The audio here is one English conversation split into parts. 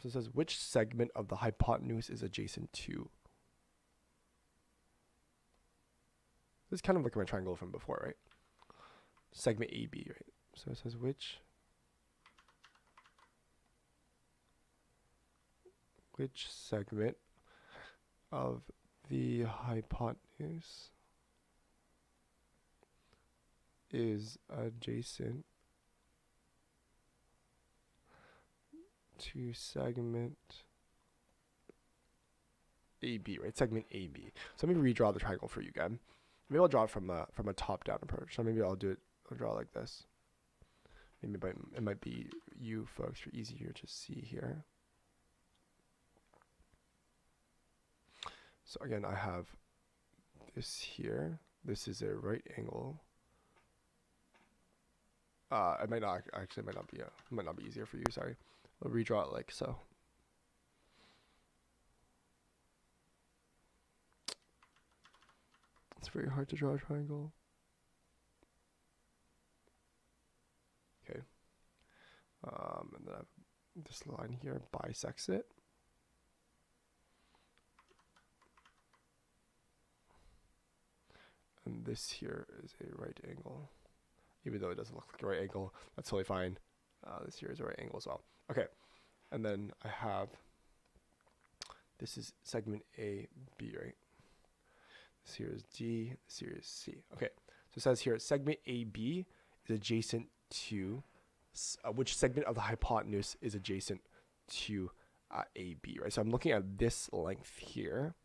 So it says, which segment of the hypotenuse is adjacent to? This is kind of like my triangle from before, right? Segment AB, right? So it says which segment of the hypotenuse is adjacent to segment AB, right? Segment AB. So let me redraw the triangle for you again. Maybe I'll draw it from a top-down approach. So maybe I'll draw it like this. Maybe it might be you folks are easier to see here. So again, I have this here. This is a right angle. It might not be easier for you. Sorry, I'll redraw it like so. It's very hard to draw a triangle. Okay. And then I have this line here bisects it. And this here is a right angle. Even though it doesn't look like a right angle, that's totally fine. This here is a right angle as well. Okay. And then I have, this is segment A, B, right? This here is D, this here is C. Okay. So it says here, segment AB is adjacent to, which segment of the hypotenuse is adjacent to AB, right? So I'm looking at this length here.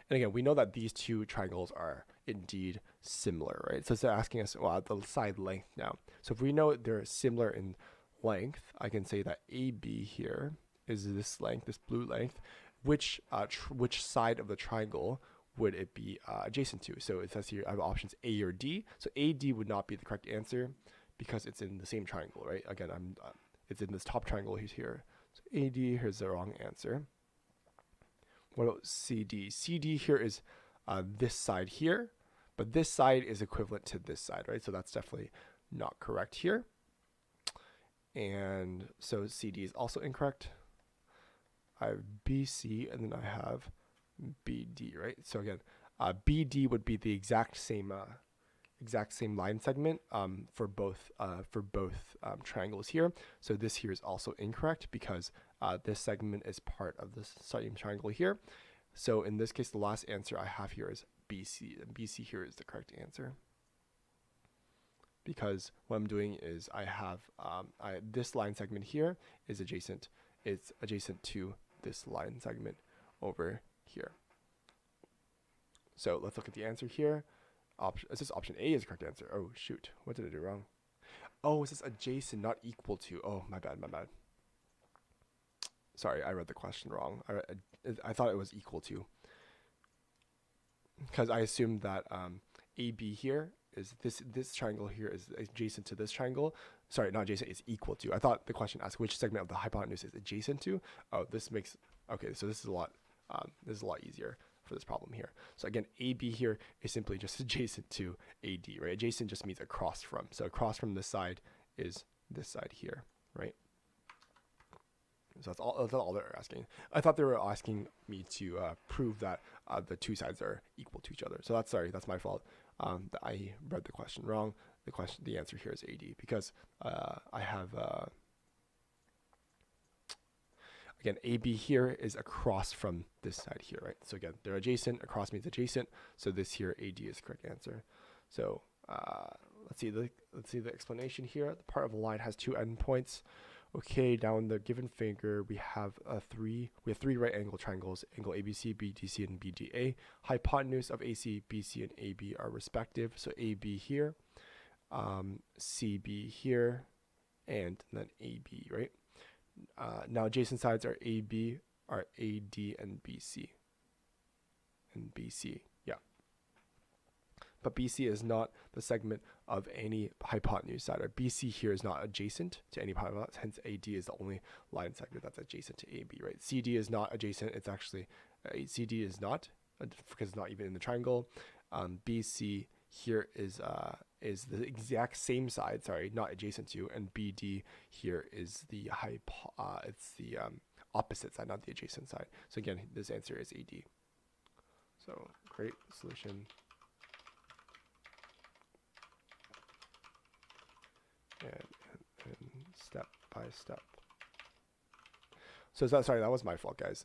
And again, we know that these two triangles are indeed similar, right? So it's asking us, well, the side length now. So if we know they're similar in length, I can say that AB here is this length, this blue length. Which side of the triangle would it be adjacent to? So it says here I have options A or D. So AD would not be the correct answer because it's in the same triangle, right? Again, it's in this top triangle here. So AD, here's the wrong answer. What about CD? CD here is this side here, but this side is equivalent to this side, right? So that's definitely not correct here. And so CD is also incorrect. I have BC, and then I have BD, right? So again, BD would be the exact same line segment for both triangles here. So this here is also incorrect because this segment is part of this same triangle here. So in this case, the last answer I have here is BC, and BC here is the correct answer. Because what I'm doing is I have this line segment here is adjacent. It's adjacent to this line segment over here. So let's look at the answer here. It says option A is the correct answer. Oh shoot, what did I do wrong? Oh, it says adjacent, not equal to. Oh, my bad. Sorry, I read the question wrong. I thought it was equal to, because I assumed that AB here is this triangle here is adjacent to this triangle. Sorry, not adjacent, it's equal to. I thought the question asked which segment of the hypotenuse is adjacent to. Oh, this makes, okay, so this is a lot easier for this problem here. So again, AB here is simply just adjacent to AD, right? Adjacent just means across from. So across from this side is this side here, right? So that's all they're asking. I thought they were asking me to prove that the two sides are equal to each other. So that's my fault. That I read the question wrong. The answer here is AD because I have again, AB here is across from this side here, right? So again, they're adjacent. Across means adjacent. So this here, AD is the correct answer. So let's see the explanation here. The part of a line has two endpoints. Okay, down the given figure, we have three right angle triangles, angle ABC, BDC, and BDA. Hypotenuse of AC, BC, and AB are respective. So AB here, CB here, and then AB, right? Now adjacent sides are AB, are AD, and BC. And BC, yeah. But BC is not the segment of any hypotenuse side. Or BC here is not adjacent to any hypotenuse, hence AD is the only line segment that's adjacent to AB, right? CD is not adjacent, it's actually, CD is not, because it's not even in the triangle. BC here is the exact same side, sorry, not adjacent to, and BD here is the opposite side, not the adjacent side. So again, this answer is AD. So create solution. And step by step. So sorry, that was my fault, guys.